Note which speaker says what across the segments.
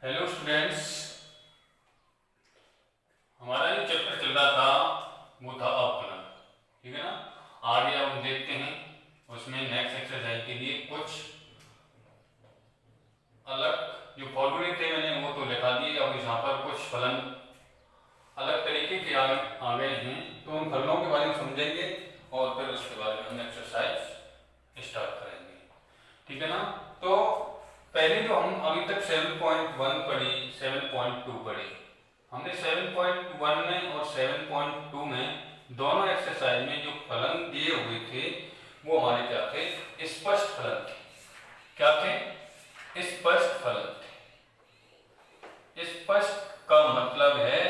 Speaker 1: Hello students, हमारा जो chapter चल रहा था वो था अवकलन। ठीक है ना। आगे हम देखते हैं उसमें नेक्स्ट एक्सरसाइज के लिए कुछ अलग जो फॉर्मूले थे मैंने वो तो लिखा दिए। अब यहाँ पर कुछ फलन अलग तरीके के आ गए हैं, तो उन फलनों के बारे में समझेंगे और फिर उसके बारे में हम एक्सरसाइज स्टार्ट करेंगे। ठीक है ना। तो पहले जो हम अभी तक 7.1 पढ़ी, 7.2 पढ़ी, हमने 7.1 में और 7.2 में दोनों एक्सरसाइज में जो फलन दिए हुए थे वो हमारे क्या थे? स्पष्ट फलन थे। क्या थे? स्पष्ट फलन थे। स्पष्ट का मतलब है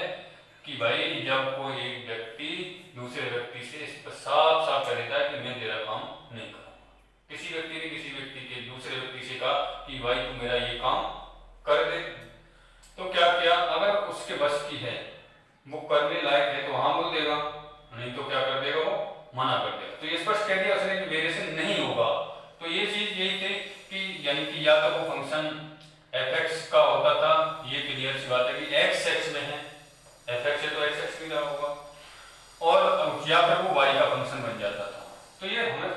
Speaker 1: कि भाई जब कोई एक व्यक्ति दूसरे व्यक्ति से साफ साफ कह देता है कि मैं तेरा काम नहीं करूंगा। किसी व्यक्ति ने किसी व्यक्ति के दूसरे व्यक्ति से कहा कि भाई तू मेरा ये काम कर दे, तो क्या किया? अगर उसके बस की है, वो करने लायक है तो हाँ बोल देगा, नहीं तो क्या कर देगा? वो मना कर देगा। तो ये स्पष्ट कह दिया उसने कि मेरे से नहीं होगा। तो ये चीज यही थी कि यानी कि या तो वो फंक्शन f(x) का होता था, ये क्लियर सी बात है कि x x में है, f(x) है तो x x में होगा, और या फिर वो y का फंक्शन बन जाता था। तो ये हमें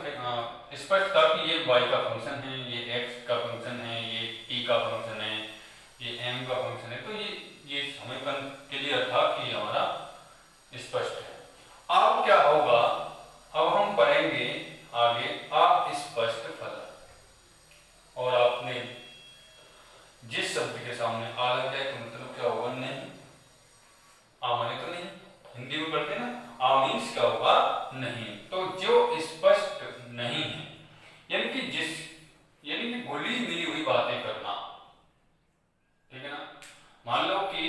Speaker 1: स्पष्ट था कि ये y का फंक्शन है, ये x का फंक्शन है, ये t का फंक्शन है, ये m का फंक्शन है। तो ये हमें क्लियर था कि हमारा स्पष्ट है। अब क्या होगा? अब हम पढ़ेंगे आगे अस्पष्ट फलन। और आपने जिस शब्द के सामने आ लग जाए तो मतलब क्या होगा? नहीं। आ माने तो नहीं, हिंदी में पढ़ते ना, आ मीन्स क्या होगा? नहीं। तो जो स्पष्ट नहीं है यानी कि घुली मिली हुई बातें करना। ठीक है ना। मान लो कि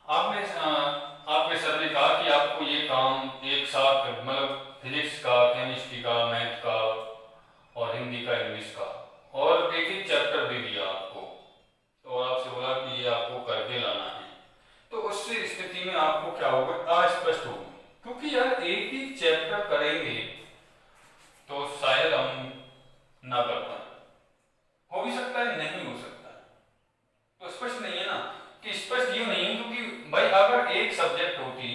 Speaker 1: आपके सर ने कहा कि आपको ये काम एक साथ मतलब फिजिक्स का, केमिस्ट्री का, मैथ का और हिंदी का, इंग्लिश का, और एक ही चैप्टर दे दिया आपको, तो आपसे बोला कि ये आपको करके लाना है। तो उस स्थिति में आपको क्या होगा? अस्पष्ट होगी, क्योंकि यार एक ही चैप्टर करेंगे तो शायद हम ना कर पाए, हो भी सकता है नहीं हो सकता है। तो स्पष्ट नहीं है ना, कि स्पष्ट यूं नहीं, क्योंकि भाई अगर एक सब्जेक्ट होती,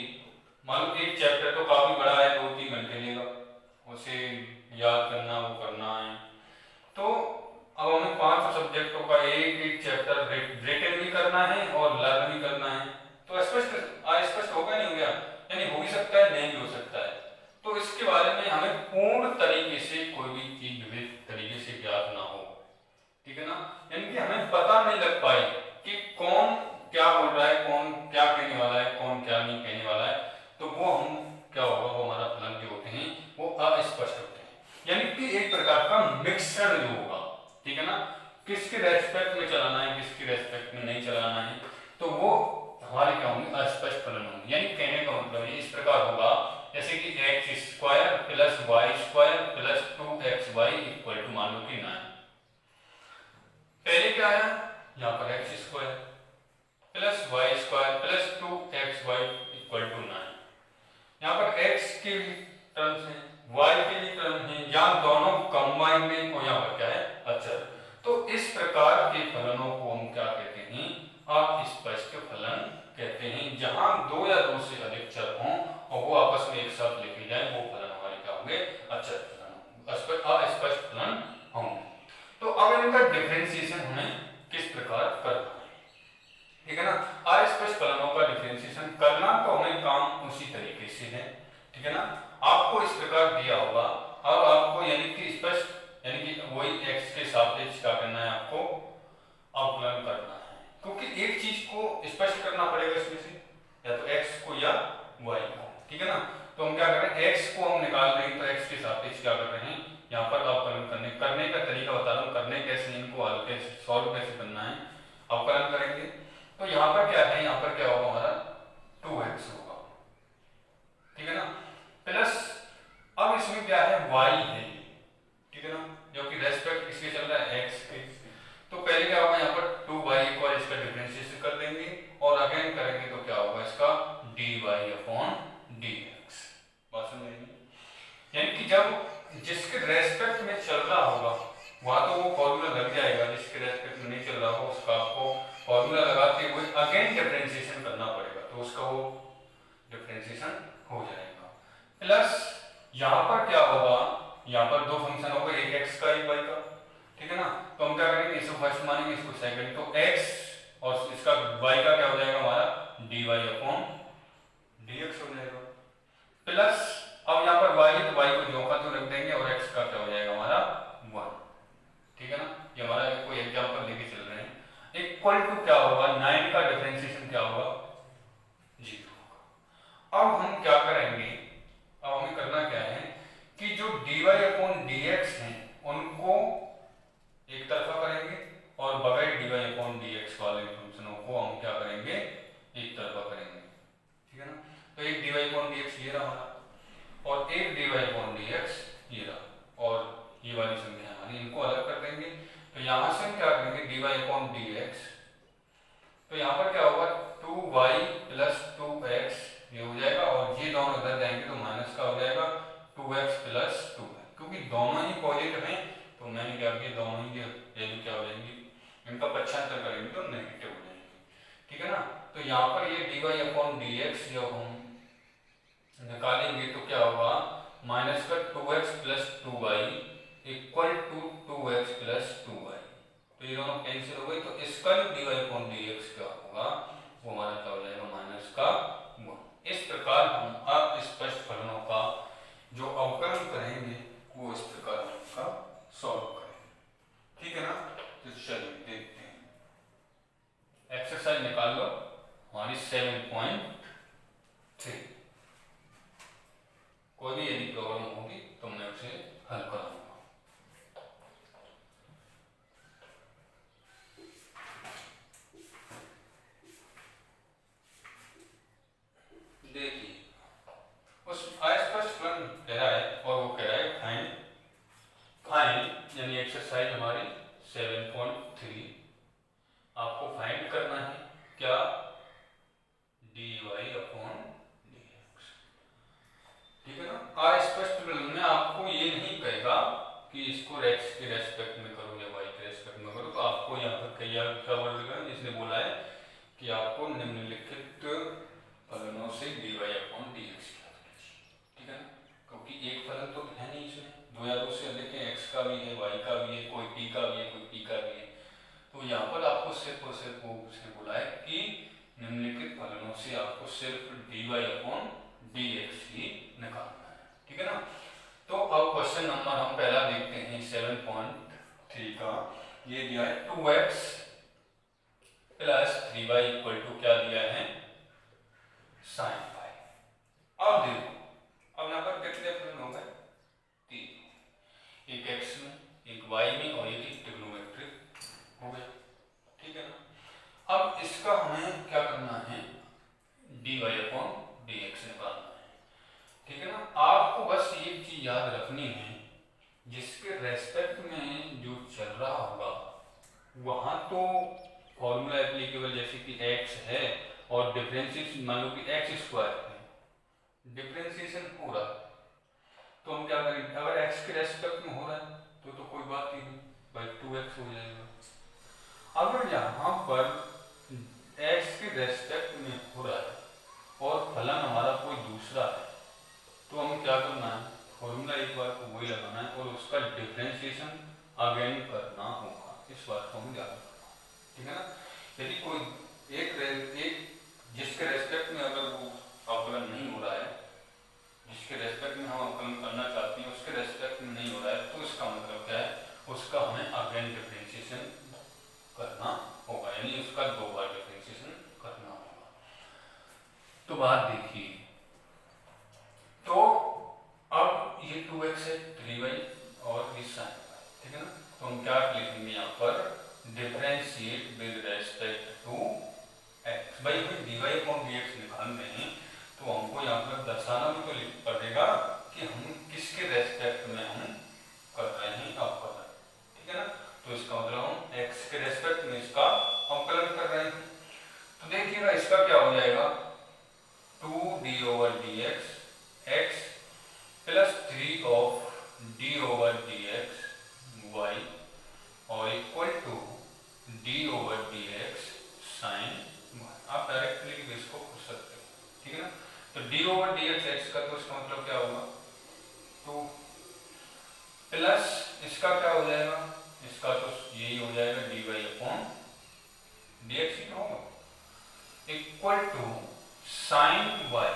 Speaker 1: मान लो एक चैप्टर तो काफी बड़ा है, 2-3 घंटे लेगा उसे याद करना, वो करना है, तो अब हमें 5 सब्जेक्टों का एक एक चैप्टर रिटन भी करना है और लर्न भी करना है। तो अस्पष्ट होगा नहीं हो गया, यानी हो भी सकता है नहीं भी हो सकता है। तो इसके बारे में हमें पूर्ण तरीके से कोई भी चीज विविध तरीके से ज्ञात ना हो। ठीक है ना। यानी कि हमें पता नहीं लग पाए कि कौन क्या बोल रहा है, कौन क्या कहने वाला है, कौन क्या नहीं कहने वाला है, तो वो हम क्या होगा? वो हमारा फलन जो होते हैं वो अस्पष्ट होते हैं, यानी कि एक प्रकार का मिक्सचर जो होगा। ठीक है ना। किसके रेस्पेक्ट में चलाना है, किसके रेस्पेक्ट में नहीं चलाना है, तो वो हमारे क्या होंगे? अस्पष्ट फलन होंगे। यानी कहने का मतलब ये इस प्रकार होगा जैसे कि x² plus y² plus 2xy equal to मान लो कि 9। पहले क्या आया? यहाँ पर x² plus y² plus 2xy equal to 9। यहाँ पर x के टर्म्स हैं, y के लिए टर्म है, यहाँ दोनों कंबाइन में, और यहाँ पर क्या है? अचर। तो इस प्रकार के फलनों को हम क्या कहते हैं? अस्पष्ट फलन कहते हैं। जहां 2 या 2 से अधिक चर हों और वो आपस में एक साथ लिखे जाए, वो फलन हमारे क्या होंगे? अचर फलन, अस्पष्ट फलन होंगे। तो अब इनका डिफरेंशिएशन हमें किस प्रकार करना है? ठीक है ना। अस्पष्ट फलनों का डिफरेंशिएशन करना तो हमें काम उसी तरीके से है। ठीक है ना। आपको इस प्रकार दिया होगा, अब आपको यानी कि स्पष्ट यानी कि वही x के सापेक्ष क्या करना है? आपको अवकलन करना है, क्योंकि एक चीज को स्पष्ट करना पड़ेगा इसमें से, या तो x को या y को। ठीक है ना। तो हम क्या कर रहे हैं? x को हम निकाल रहे हैं, तो x के सापेक्ष क्या कर रहे हैं? यहाँ पर अवकलन करने का तरीका बता रहा हूँ, करने कैसे, इनको हल कैसे, सॉल्व कैसे करना है, अवकलन करेंगे। तो यहाँ पर क्या है? यहाँ पर क्या होगा? हमारा 2x होगा। ठीक है ना। प्लस अब इसमें क्या है? y है, ठीक है ना, जो कि रेस्पेक्ट किसके चल रहा है? x के। तो पहले क्या होगा? यहाँ पर 2y एक और इसका डिफरेंशिएशन कर देंगे और अगेन करेंगे तो क्या होगा? इसका dy/dx। बात समझ में? यानी कि जब जिसके रेस्पेक्ट में चल रहा होगा वहां तो वो फॉर्मूला लग जाएगा, जिसके रेस्पेक्ट में नहीं चल रहा होगा उसका आपको फॉर्मूला लगाते हुए अगेन डिफरेंशिएशन करना पड़ेगा, तो उसका वो डिफरेंशिएशन हो जाएगा। प्लस यहाँ पर क्या होगा, यहाँ पर दो फंक्शन होगा, एक एक्स का एक वाई का, ठीक है ना। तो हम क्या करेंगे, इसको फर्स्ट मानेंगे इसको सेकंड, तो एक्स और इसका वाई का क्या हो जाएगा हमारा dy अपॉन dx हो जाएगा। प्लस अब यहाँ पर y है तो y को जो का तो रख देंगे और x का क्या हो जाएगा हमारा 1, ठीक है ना। ये हमारा कोई एग्जांपल लेके चल रहे हैं। इक्वल टू क्या होगा, 9 का डिफरेंशिएशन क्या होगा 0 होगा। अब हम क्या करेंगे, अब हमें करना क्या है कि जो dy अपॉन dx है उनको एक तरफा करेंगे और बगैर dy अपॉन dx वाले फंक्शनों को हम क्या करेंगे एक तरफा करेंगे, ठीक है ना। तो एक dy अपॉन dx ये रहा हमारा और एक dy अपॉन dx ये रहा और ये वाली संख्या हमारी, इनको अलग कर देंगे। तो यहां से हम क्या करेंगे dy अपॉन dx, तो यहाँ पर क्या होगा 2y प्लस 2x ये हो जाएगा और ये दोनों इधर जाएंगे तो माइनस का हो जाएगा 2x प्लस 2, क्योंकि दोनों ही पॉजिटिव हैं तो मैंने क्या किया दोनों ही वैल्यू क्या हो जाएंगी, इनका पक्षांतर करेंगे तो नेगेटिव हो जाएंगे, ठीक है ना। तो यहाँ पर ये dy अपॉन dx जब हम निकालेंगे तो क्या होगा माइनस का 2x plus 2y equal to 2x plus 2y, तो ये दोनों कैंसिल हो गए, तो इसका जो dy अपॉन dx का होगा वो हमारा क्या हो जाएगा माइनस का 1। इस प्रकार हम अस्पष्ट फलनों का जो अवकलन करेंगे वो इस प्रकार उनका सॉल्व करेंगे, ठीक है ना। तो चलिए देखते हैं, एक्सरसाइज निकाल लो हमारी 7.3। कोई भी यदि प्रॉब्लम होगी तो मैं उसे हल कराऊंगा। देखिए उस अस्पष्ट फलन कह रहा है और वो कह रहा है फाइंड यानी एक्सरसाइज हमारी 7.3 आपको फाइंड करना है क्या dy अपॉन dx, ठीक है ना। अस्पष्ट फलन में आपको ये नहीं कहेगा कि इसको x के रेस्पेक्ट में करो या y के रेस्पेक्ट में करो, तो आपको यहाँ पर क्या वर्ड लगा, इसने बोला है कि आपको निम्नलिखित फलनों से dy अपॉन dx ज्ञात कीजिए, ठीक है ना। क्योंकि एक फलन तो है नहीं इसमें, दो या दो से अधिक है, x का भी है y का भी है, कोई t का भी है, कोई p का भी है, तो यहाँ पर आपको सिर्फ और सिर्फ वो उसने बोला है कि निम्नलिखित फलनों से आपको सिर्फ dy अपॉन dx ही निकालना है, ठीक है ना। तो अब क्वेश्चन नंबर हम पहला देखते हैं 7.3 का, ये दिया है 2x plus 3y equal to क्या दिया है sin y। अब देखो अब यहाँ पर कितने फलन हो गए 3, एक x में एक y में और एक ट्रिग्नोमेट्रिक हो गया, ठीक है ना। अब इसका हमें क्या करना है dy अपॉन dx निकालना है, ठीक है ना। आपको बस एक चीज याद रखनी है, जिसके रेस्पेक्ट में जो चल रहा होगा वहां तो फॉर्मूला एप्लीकेबल, जैसे कि x है और डिफरेंशिएशन मान लो कि x स्क्वायर है, डिफरेंशिएशन हो रहा है तो हम क्या करेंगे, अगर x के रेस्पेक्ट में हो रहा है तो कोई बात ही नहीं भाई 2x हो जाएगा। अगर यहाँ पर x के रेस्पेक्ट में हो रहा है और फलन हमारा कोई दूसरा है तो हम क्या करना है, फॉर्मूला एक बार को वही लगाना है और उसका डिफरेंशिएशन अगेन करना होगा, इस बात को हम ध्यान रखना, ठीक है ना। यदि कोई एक जिसके रेस्पेक्ट में अगर वो अवकलन नहीं हो रहा है, जिसके रेस्पेक्ट में हम अवकलन करना चाहते हैं उसके रेस्पेक्ट में नहीं हो रहा है, तो इसका मतलब क्या है, उसका हमें अगेन डिफरेंशिएशन करना होगा, यानी उसका दो बार डिफरेंशिएशन करना होगा। तो बात देखिए, तो अब ये 2x है 3y और ये sin y, ठीक है ना। तो हम क्या लिखेंगे यहाँ पर differentiate with respect to x। भाई हमें dy अपॉन dx निकालने हैं तो हमको यहाँ पर दर्शाना भी तो पड़ेगा कि हम किसके रेस्पेक्ट में हम कर रहे हैं अवकलन, ठीक है ना। तो इसका मतलब हम x के रेस्पेक्ट में इसका अवकलन कर रहे हैं, तो देखिएगा इसका क्या हो जाएगा 2 dy dx x का, तो इसका मतलब क्या होगा 2 प्लस इसका क्या हो जाएगा, इसका तो यही हो जाएगा dy अपॉन dx ही होगा इक्वल टू साइन y,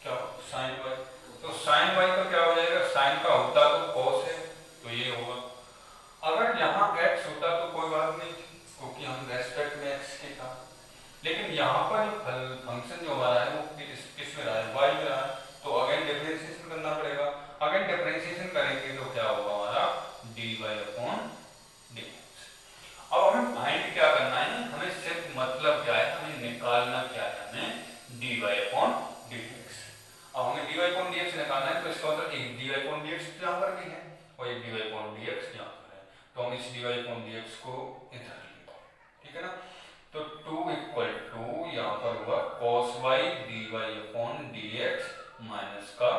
Speaker 1: क्या साइन y, तो साइन y का क्या हो जाएगा, साइन का होता तो cos है तो ये होगा, अगर यहाँ x होता तो कोई बात नहीं थी क्योंकि हम रेस्पेक्ट में x के था, लेकिन यहाँ पर जो फंक्शन जो हमारा है वो किस में रहा है, y में रहा है, तो अगेन डिफरेंशिएशन करना पड़ेगा, अगेन डिफरेंशिएशन करेंगे तो क्या होगा हमारा dy अपॉन dx। अब हमें फाइंड क्या करना है, हमें सिर्फ मतलब क्या है, हमें निकालना क्या है, हमें dy अपॉन dx। अब हमें dy अपॉन dx निकालना है, तो इसका मतलब एक dy अपॉन dx यहाँ पर भी है और एक dy अपॉन dx यहाँ पर है, तो हम इस dy अपॉन dx को इधर लिखेंगे, ठीक है ना, तो 2 इक्वल टू यहाँ पर हुआ cos y dy upon dx minus का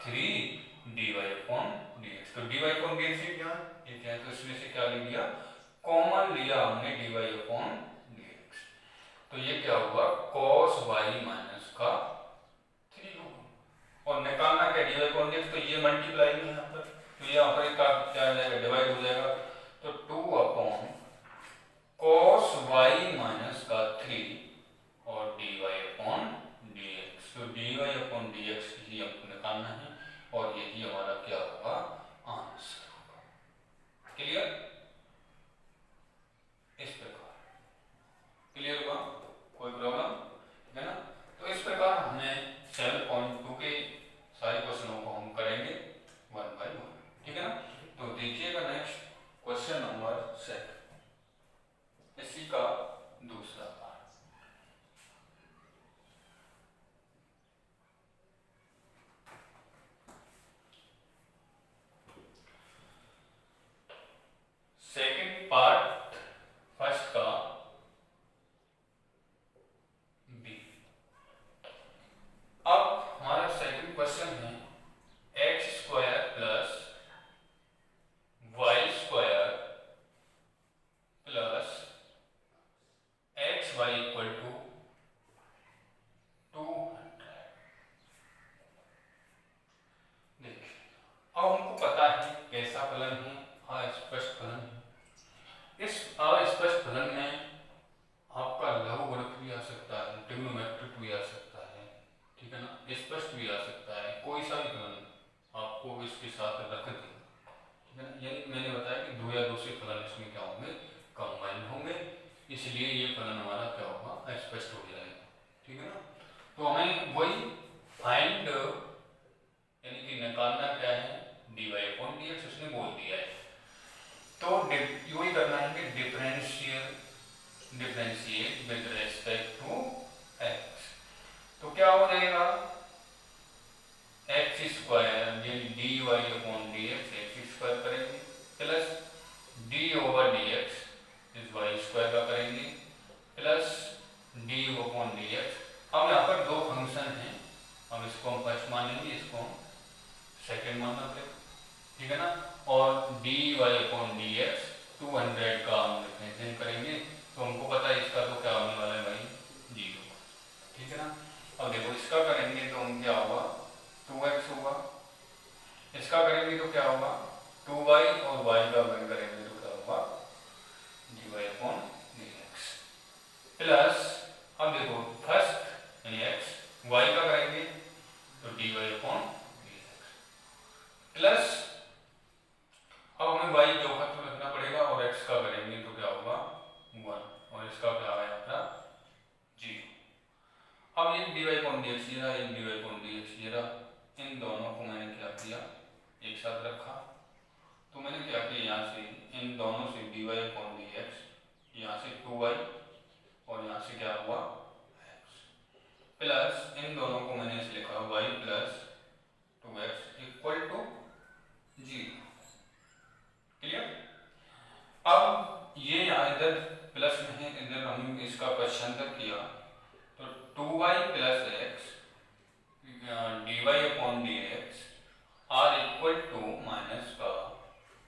Speaker 1: 3 dy अपॉन dx, तो dy अपॉन dx ये क्या है, तो इसमें से क्या ले लिया, कॉमन लिया हमने dy अपॉन dx, तो ये क्या हुआ cos y माइनस का 3 होगा, और निकालना क्या dy अपॉन dx, तो ये मल्टीप्लाई में यहाँ पर, तो यहाँ पर क्या हो जाएगा, डिवाइड हो जाएगा, तो 2 अपॉन cos y माइनस का 3 और dy अपॉन dx, तो dy अपॉन dx ही हमको निकालना है और यही हमारा क्या होगा आंसर होगा, क्लियर, इस प्रकार क्लियर हुआ, कोई प्रॉब्लम है ना, तो इस प्रकार हमने 7.2 के सारे क्वेश्चनों को हम करेंगे 1 बाय 1, ठीक है ना, तो देखिएगा नेक्स्ट क्वेश्चन नंबर 7, इसी का दूसरा पार्ट। सेकंड पार्ट फर्स्ट का बी। अब हमारा सेकंड क्वेश्चन है x square plus y square plus x y equal to 200। देखिए अब हमको पता है कैसा फलन है, अस्पष्ट फलन है, इस अस्पष्ट फलन में आपका लघुगणक भी आ सकता है, ट्रिग्नोमेट्रिक भी आ सकता है, ठीक है ना, स्पष्ट भी आ सकता है, कोई सा भी फलन आपको इसके साथ रख दें, ठीक है ना, यानी मैंने बताया कि 2 या 2 से फलन इसमें क्या होंगे कंबाइन होंगे, इसलिए ये फलन हमारा क्या होगा स्पष्ट हो जाएगा, ठीक है ना, तो हमें वही फाइंड यानी कि निकालना क्या है dy अपॉन dx, उसने बोल दिया है, तो वही करना है कि differentiate with respect to x, तो क्या हो जाएगा एक्स स्क्वायर यानी dy upon dx x square करेंगे प्लस d ओवर dx इस y स्क्वायर का करेंगे प्लस d अपॉन dx। अब यहाँ पर 2 फंक्शन हैं, हम इसको हम फर्स्ट मानेंगे, इसको हम सेकेंड मानना पड़ेगा, ठीक है ना, और dy अपॉन dx 200 का हम डिफरेंशिएट करेंगे, तो हमको पता है इसका तो क्या होने वाला है भाई 0, ठीक है ना, अब देखो इसका करेंगे तो हम क्या होगा 2x होगा, इसका करेंगे तो क्या होगा 2y और y का गुण करेंगे तो क्या होगा dy अपॉन dx प्लस, अब देखो फर्स्ट यानी x y का करेंगे तो dy अपॉन dx प्लस, अब हमें y चौखट में रखना पड़ेगा और x का करेंगे तो क्या होगा 1 और इसका क्या आया अपना 0। अब ये dy अपॉन dx ये रहा, एक dy अपॉन dx ये रहा, इन दोनों को मैंने क्या किया एक साथ रखा, तो मैंने क्या किया यहाँ से इन दोनों से dy अपॉन dx, यहाँ से 2y और यहाँ से क्या हुआ x प्लस इन दोनों को मैंने ऐसे लिखा y plus 2x equal to 0, clear. अब ये यहाँ इधर प्लस में है, इधर हम इसका पक्षांतर किया तो 2y plus x dy upon dx are equal to minus का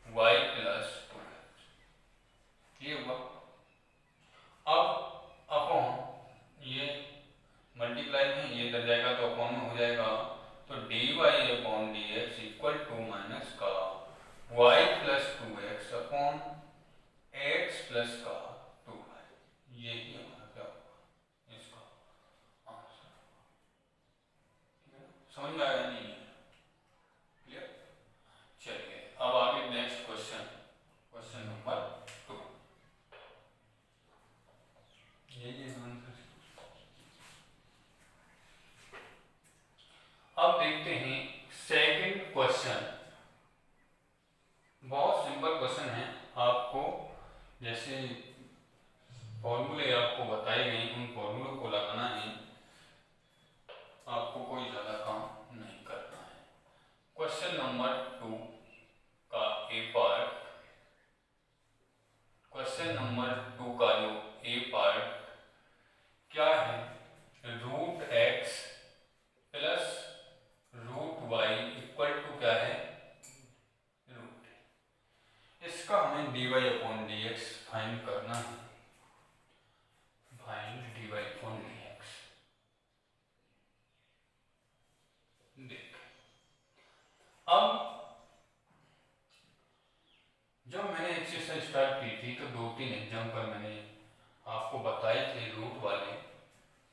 Speaker 1: y प्लस 2x, ये हुआ। अब अपॉन ये मल्टीप्लाई में ये इधर जाएगा प्लस का 2y, यही हमारा क्या होगा इसका आंसर। समझ में आया नहीं? क्लियर? चलिए अब आगे नेक्स्ट क्वेश्चन, क्वेश्चन नंबर 2, यही है आंसर। अब देखते हैं सेकंड क्वेश्चन। बहुत सिंपल क्वेश्चन है, आपको जैसे फॉर्मूले आपको बताए गए उन फॉर्मूलों को लगाना है, आपको कोई ज्यादा काम नहीं करना है। क्वेश्चन नंबर 2 का ए पार्ट, क्वेश्चन नंबर 2 का जो ए पार्ट क्या है, root x plus root y equal to क्या है, रूट। इसका हमें dy अपॉन dx फाइंड करना है, फाइंड dy अपॉन dx। देख अब जब मैंने एक्सरसाइज स्टार्ट की थी तो 2-3 एग्जाम पर मैंने आपको बताए थे रूट वाले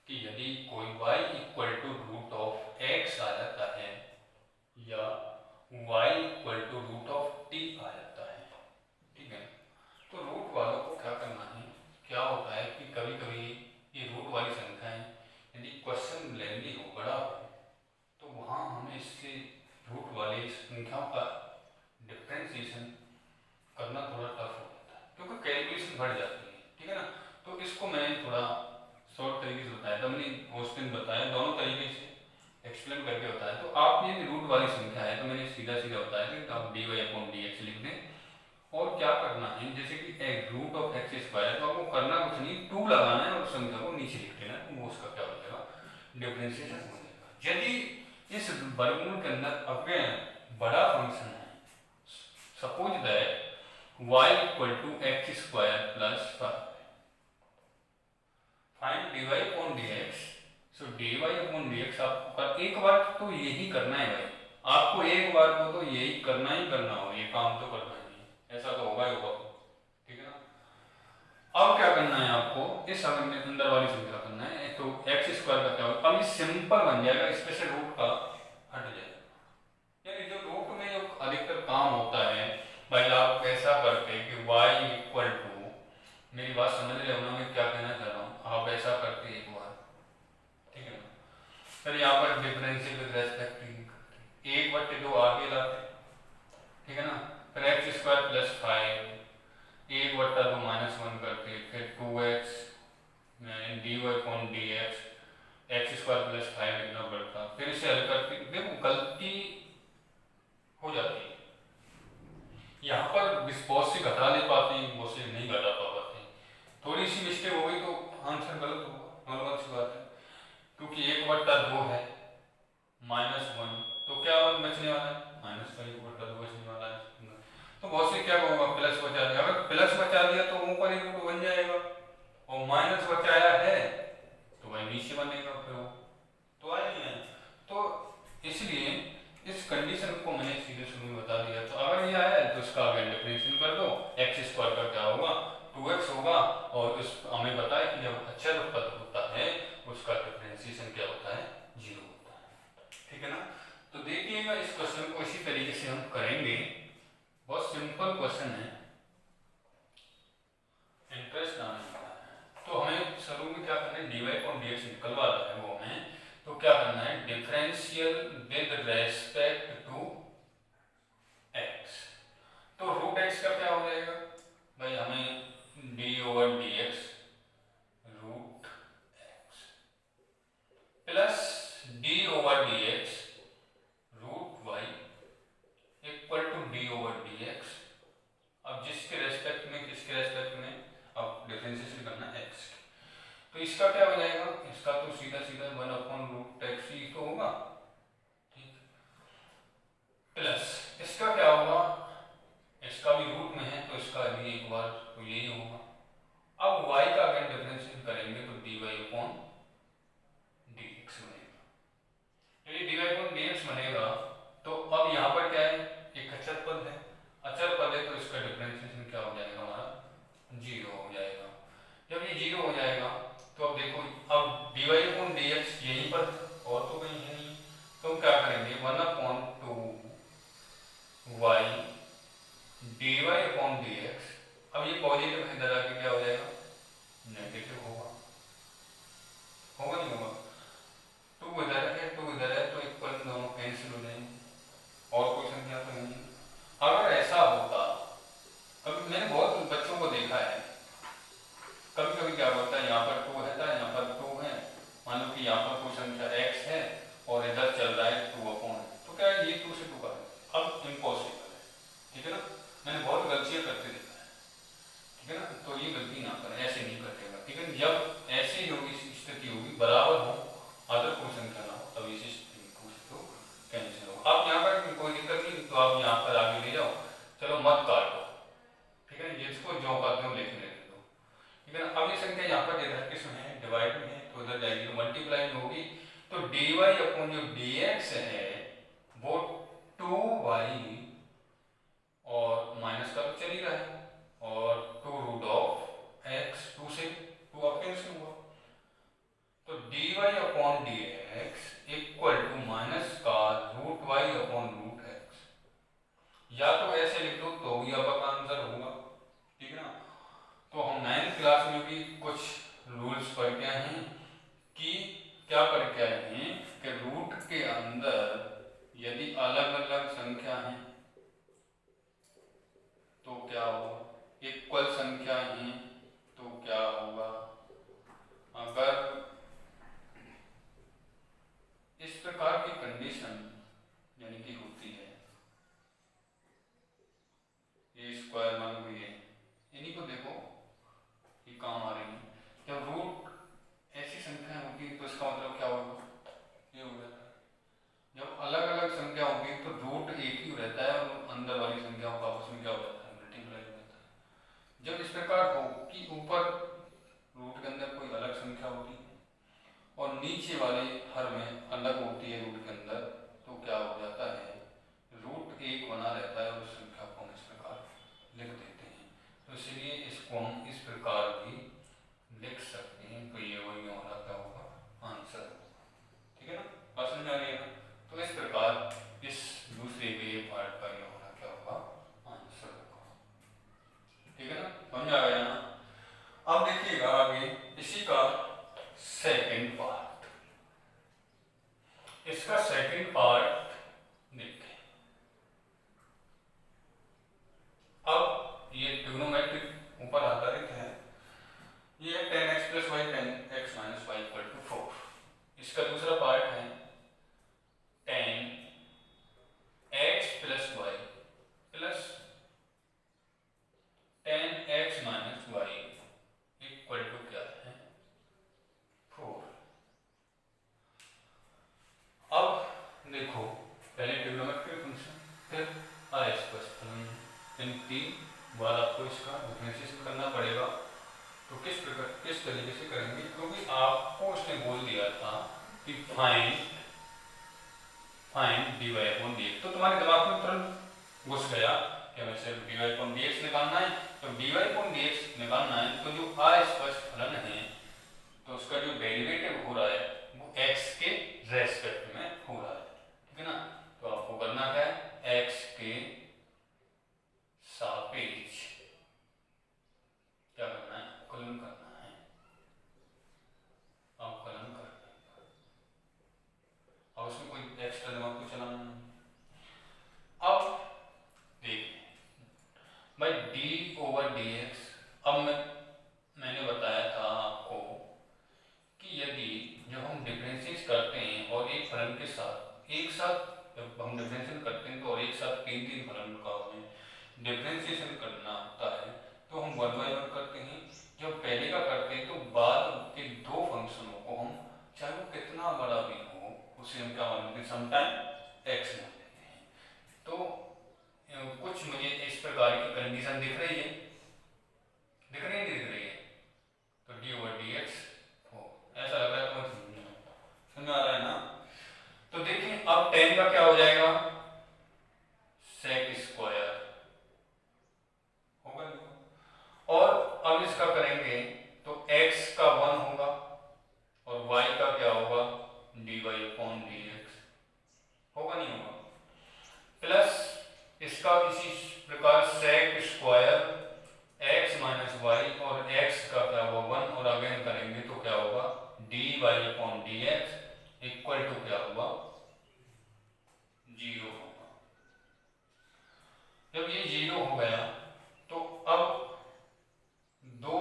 Speaker 1: कि यदि कोई y equal to root of x आ जाता है या y equal to root of t आ जाता है, ठीक है, तो रूट वालों को क्या करना है, क्या होता है कि कभी कभी ये रूट वाली संख्याएं यदि क्वेश्चन लेंदी हो, बड़ा हो, तो वहाँ हमें इससे रूट वाली संख्याओं का डिफ्रेंसिएशन करना थोड़ा टफ हो जाता है क्योंकि कैलकुलेशन बढ़ जाती है, ठीक है ना। तो इसको मैंने थोड़ा शॉर्ट तरीके से बताया था, मैंने उस दिन बताया, दोनों तरीके से एक्सप्लेन करके बताया। तो आप ये रूट वाली संख्या है तो मैंने सीधा सीधा बताया कि आप dy अपॉन dx लिख दें और क्या करना है, जैसे कि एक रूट ऑफ एक्स स्क्वायर, तो आपको करना कुछ नहीं, 2 लगाना है और संख्या को नीचे लिख देना, तो वो उसका क्या हो जाएगा, डिफरेंशिएशन हो जाएगा। यदि इस वर्गमूल के अंदर अगर बड़ा फंक्शन है, suppose that y equal to x square plus 5, find dy upon dx। So dy upon dx आपको कर एक बार तो यही करना है भाई, आपको एक बार को तो यही करना ही करना हो, ये काम तो करना ही है, ऐसा तो होगा ही होगा, ठीक है ना। अब क्या करना है आपको, इस अंदर वाली संख्या करना है, तो एक्स स्क्वायर का क्या होगा, अब ये सिंपल बन जाएगा, स्पेशल रूट का हट जाएगा। यानी जो रूट में जो अधिकतर काम होता है भाई, आप ऐसा करते कि y इक्वल टू, मेरी बात समझ रहे हो ना मैं क्या कहना चाह रहा हूँ, आप ऐसा करते एक बार, ठीक है ना, फिर यहाँ पर डिफरेंशियल विद रेस्पेक्ट टू 1/2 आगे लाते, ठीक है ना, फिर एक्स स्क्वायर प्लस 5 1/2 -1 करते, फिर 2x dy upon dx, x square plus 5 लिखना पड़ता, फिर इसे हल करके देखो गलती हो जाती है, यहाँ पर बहुत से घटा ले पाते हैं, बहुत से नहीं घटा पाते हैं, थोड़ी सी मिस्टेक हो गई तो आंसर गलत होगा, नॉर्मल सी बात है, क्योंकि 1/2 है -1, तो क्या बचने वाला है, -5/2 बचने वाला है, तो बहुत से क्या कहूँगा प्लस बचा दिया, अगर प्लस बचा दिया तो ऊपर ही रूट बन जाएगा, और माइनस बचाया है तो वही नीचे बनेगा, फिर वो तो आया नहीं है, तो इसलिए इस कंडीशन को मैंने सीधे शुरू में बता दिया। तो अगर ये आया है तो इसका अगेन डिफरेंशिएशन कर दो, एक्स स्क्वायर का क्या होगा 2x होगा, और इस हमें बताया कि जब अचर पद होता है उसका डिफरेंशिएशन क्या होता है, 0 होता है, ठीक है ना। तो देखिएगा इस क्वेश्चन को इसी तरीके से हम करेंगे, बहुत सिंपल क्वेश्चन है, इंटरेस्ट आने वाला है। तो हमें शुरू में क्या करना है, dy अपॉन dx निकलवा रहा है वो हमें, तो क्या करना है, differential with respect to x, तो रूट x का क्या हो जाएगा भाई, हमें d/dx root x plus d/dx root y equal to d/dx, अब जिसके रेस्पेक्ट में किसके रेस्पेक्ट में अब डिफरेंशिएशन करना है x, तो इसका क्या हो जाएगा, इसका तो सीधा सीधा 1/√x ही तो होगा, ठीक, प्लस इसका क्या होगा, इसका भी रूट में है तो इसका भी एक बार तो यही होगा। अब y का अगर डिफरेंशिएट करेंगे तो dy अपॉन dx बनेगा, यदि dy अपॉन dx बनेगा तो अब यहाँ पर क्या है, एक अचर पद है, अचर पद है तो इसका डिफरेंशिएशन क्या हो जाएगा हमारा 0 इधर आके क्या हो जाएगा, नेगेटिव होगा, होगा नहीं होगा। 2 इधर है 2 इधर है तो इक्वल दोनों कैंसिल हो जाएंगे, और कोई संख्या तो नहीं। अगर ऐसा होता, कभी मैंने बहुत बच्चों को देखा है, कभी कभी क्या होता है, यहाँ पर 2 है था, यहाँ पर 2 है, मान लो कि यहाँ पर कोई संख्या x है और इधर चल रहा है 2 अपॉन, तो क्या है, ये 2 से 2 का है, अब इम्पॉसिबल है, ठीक है ना। मैंने बहुत गलतियां करते देखा है, ठीक है ना, तो ये गलती ना करें, ऐसे नहीं कटेगा, ठीक है। जब ऐसी होगी स्थिति होगी, बराबर हो, अदर कोई संख्या ना हो, तब इसी स्थिति में 2 से 2 कैंसिल हो। आप यहाँ पर कोई दिक्कत नहीं, तो आप यहाँ पर आगे ले जाओ, चलो मत काटो, ठीक है, जिसको जो करते हो लिखने दे दो, ठीक है ना। अब ये संख्या यहाँ पर इधर किस में है, डिवाइड में है, तो उधर जाएगी तो मल्टीप्लाई में होगी, तो dy अपॉन जो dx है वो 2y और माइनस का तो चल ही रहा है, और 2 रूट ऑफ x, 2 से 2 आप कैंसिल हुआ, तो dy upon dx equal to minus का root y upon root x, या तो ऐसे लिख दो तो भी आपका आंसर होगा, ठीक है ना। तो हम 9th क्लास में भी कुछ रूल्स पढ़ के आए हैं, कि क्या पढ़ के आए हैं कि रूट के अंदर यदि अलग अलग संख्या है तो क्या होगा, इक्वल संख्या है तो क्या होगा, अगर इस प्रकार की कंडीशन यानी कि होती है, ये स्क्वायर मान लो, ये इन्हीं को देखो ये काम आ रही है, जब रूट ऐसी संख्या होगी तो इसका मतलब क्या होगा, ये हो जाता है। जब अलग अलग संख्या होगी तो रूट एक ही रहता है और अंदर वाली संख्याओं का आपस में क्या हो जाता है, मल्टीप्लाई हो जाता है। जब इस प्रकार हो कि ऊपर रूट के अंदर कोई अलग संख्या होती है और नीचे वाले हर में अलग होती है रूट के अंदर, तो क्या हो जाता है, रूट एक बना रहता है और उस संख्या को हम इस प्रकार लिख देते हैं। तो इसलिए इसको हम इस प्रकार भी लिख सकते हैं, तो ये वही हमारा क्या होगा, आंसर होगा, ठीक है ना, बात समझ आ रही है ना। तो इस प्रकार इस दूसरे के पार्ट का ये हमारा क्या होगा, आंसर होगा, ठीक है ना, समझ आ गया ना। अब देखिएगा आगे इसी का सेकंड पार्ट, इसका सेकंड पार्ट देखते हैं। अब ये ट्रिग्नोमेट्रिक ऊपर आधारित है, ये 10x plus y 10x minus y equal to 4। इसका दूसरा पार्ट है 10x plus y plus 10x minus y equal to क्या है, 4। अब देखो पहले ट्रिग्नोमेट्रिक फंक्शन, फिर अस्पष्ट फलन, इन 3 बार आपको इसका डिफरेंशिएशन करना पड़ेगा। तो किस प्रकार किस तरीके से करेंगे, क्योंकि आपको उसने बोल दिया था कि फाइंड dy अपॉन dx, तो तुम्हारे दिमाग में तुरंत घुस गया कि हमें सिर्फ dy अपॉन dx निकालना है। तो dy अपॉन dx निकालना है तो जो अस्पष्ट फलन है तो उसका जो डेरिवेटिव हो रहा है वो x के रेस्पेक्ट में हो रहा है, ठीक है ना। तो आपको करना क्या है, x के सापेक्ष क्या करना है, कलन करना है, आप कलन कर रहे हैं, और उसमें कोई एक्स्ट्रा दिमाग को चलाना नहीं। अब देखिए भाई d ओवर dx, अब मैंने बताया था आपको कि यदि जब हम डिफरेंशिएट करते हैं और एक फलन के साथ एक साथ जब हम डिफरेंशिएट करते हैं तो और एक साथ 3 फलन का हमें डिफरेंशिएशन करना होता है तो हम 1 बाय 1 करते हैं। जब पहले का करते हैं तो बाद के 2 फंक्शनों को हम चाहे वो कितना बड़ा भी हो उसे हम क्या मान लेते हैं, समटाइम x मान लेते हैं। तो कुछ मुझे इस प्रकार की कंडीशन दिख रही है, दिख रही है, तो d ओवर dx हो ऐसा लग रहा है, तो समझ आ रहा है ना। तो देखिए अब 10 का क्या हो जाएगा, सेक स्क्वायर होगा, और अब इसका करेंगे तो x का 1 होगा और y का क्या होगा, dy अपॉन dx होगा, नहीं होगा, प्लस इसका इसी प्रकार sec square x minus y और x का क्या होगा 1 और अगेन करेंगे तो क्या होगा dy/dx इक्वल टू क्या होगा 0 होगा। जब ये 0 हो गया तो अब दो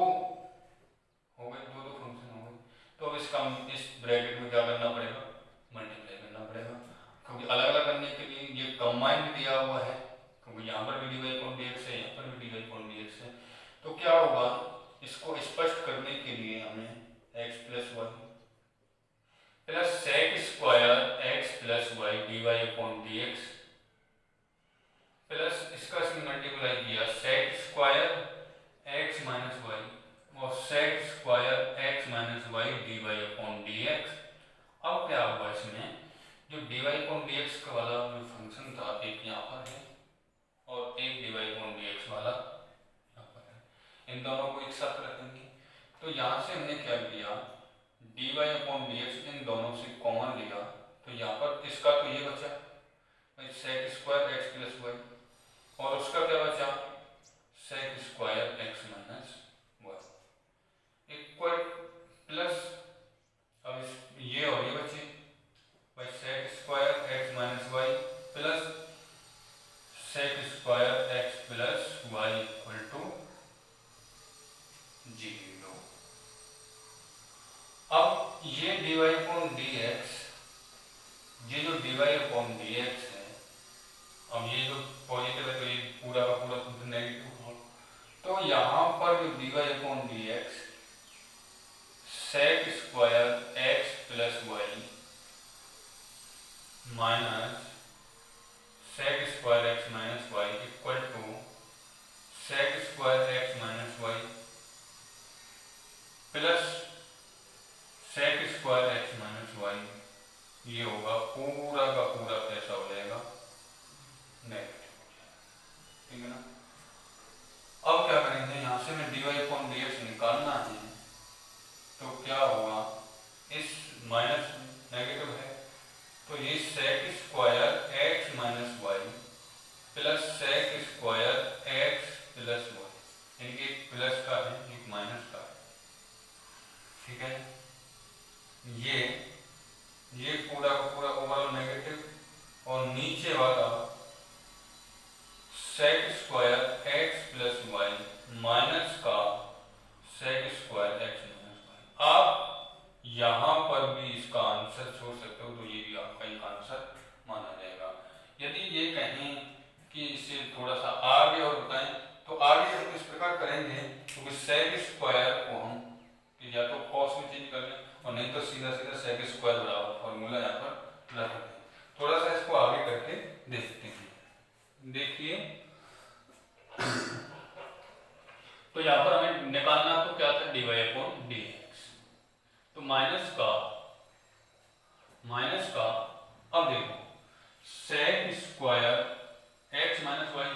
Speaker 1: हो गए, दो फंक्शन हो गए, तो अब इसका इस ब्रैकेट में क्या करना पड़ेगा मल्टीप्लाई करना पड़ेगा, क्योंकि अलग अलग करने के लिए ये कंबाइंड दिया हुआ है, क्योंकि यहाँ पर भी dy/dx है, यहाँ पर भी dy/dx है। तो क्या होगा इसको स्पष्ट करने के लिए हमें x plus y plus sec square x plus y dy/dx plus इसका इसमें मल्टीप्लाई किया sec square x minus y और sec square x minus y dy/dx। अब क्या होगा इसमें जो dy/dx का वाला जो फंक्शन था एक यहाँ पर है और एक dy/dx वाला यहाँ पर है, इन दोनों को एक साथ रखेंगे तो यहाँ से हमने क्या किया dy/dx इन दोनों से कॉमन लिया तो यहाँ पर इसका तो ये बचा sec square x plus y और उसका क्या बचा sec square x minus y equal plus अब ये और ये बचे भाई sec square x minus y plus sec square x plus y equal to 0। अब ये dy/dx ये जो dy/dx है, अब ये जो पॉजिटिव है तो ये पूरा का पूरा नेगेटिव हो, तो यहाँ पर जो dy/dx sec square x plus y minus sec square x minus y equal to sec square x minus y plus sec square x minus y ये होगा पूरा का पूरा कैसा हो जाएगा नेगेटिव हो जाएगा, ठीक है ना। अब क्या करेंगे यहाँ से हमें dy/dx निकालना है तो क्या होगा इस माइनस नेगेटिव है तो ये sec square x minus y plus sec square x plus y, यानी कि एक प्लस का है एक माइनस का है, ठीक है। ये पूरा का पूरा ओवरऑल नेगेटिव और नीचे वाला sec square x plus y minus का sec square x minus y. आप यहाँ पर भी इसका आंसर छोड़ सकते हो तो ये भी आपका एक आंसर माना जाएगा। यदि ये कहें कि इसे थोड़ा सा आगे और बताएं तो आगे हम इस प्रकार करेंगे क्योंकि सेक स्क्वायर को हम या तो कॉस में चेंज कर लें और नहीं तो सीधा सीधा सेक स्क्वायर बराबर फॉर्मूला यहाँ पर रख दें। थोड़ा सा इसको आगे करके देखते हैं। देखिए तो यहाँ पर हमें निकालना तो क्या था dy/dx, तो माइनस का अब देखो sec square x minus y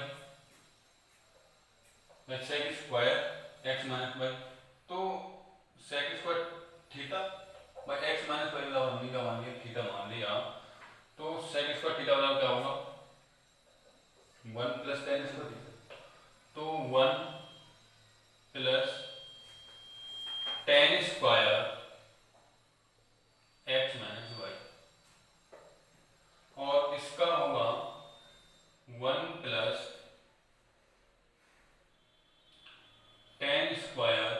Speaker 1: sec square x minus y तो sec square theta by x minus y बराबर हमने क्या मान लिया थीटा मान लिया, तो सेक स्क्वायर थीटा बराबर क्या होगा 1 प्लस tan स्क्वायर थीटा, तो 1 plus tan square x minus y और इसका होगा 1 plus tan square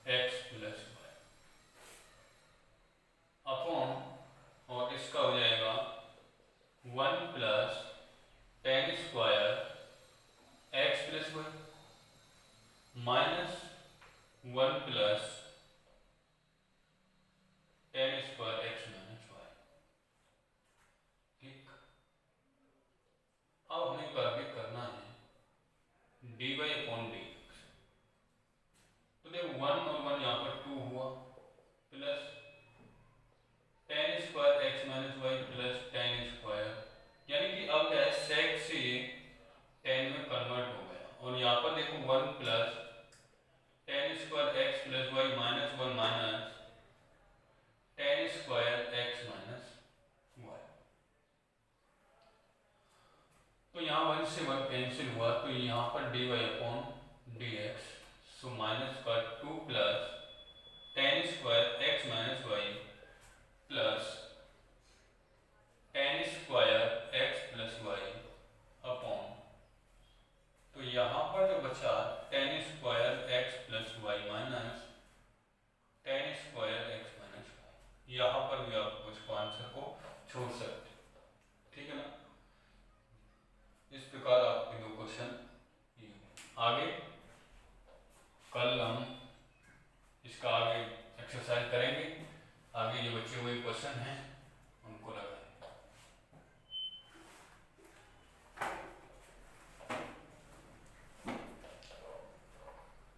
Speaker 1: x plus y upon और इसका हो जाएगा 1 plus tan square x plus y minus 1 plus tan square x minus y, ठीक। अब हमें करना है dy/dx, तो देखो 1 और 1 यहाँ पर 2 हुआ plus tan square x minus y plus tan square, यानी कि अब क्या है सेक से ये tan में कन्वर्ट हो गया और यहाँ पर देखो 1 plus tan square x plus y minus 1 minus tan square x minus y. तो यहाँ यहाँ 1 से 1 कैंसिल हुआ तो यहाँ पर dy upon dx, so minus का 2 plus tan square x minus y plus tan square x plus y upon, तो यहाँ पर जो बचा tan square x plus y minus tan square x minus y, यहाँ पर भी आप उसको आंसर को छोड़ सकते, ठीक है ना। इस प्रकार आपके दो क्वेश्चन आगे, कल हम इसका आगे एक्सरसाइज करेंगे। आगे ये बचे हुए क्वेश्चन हैं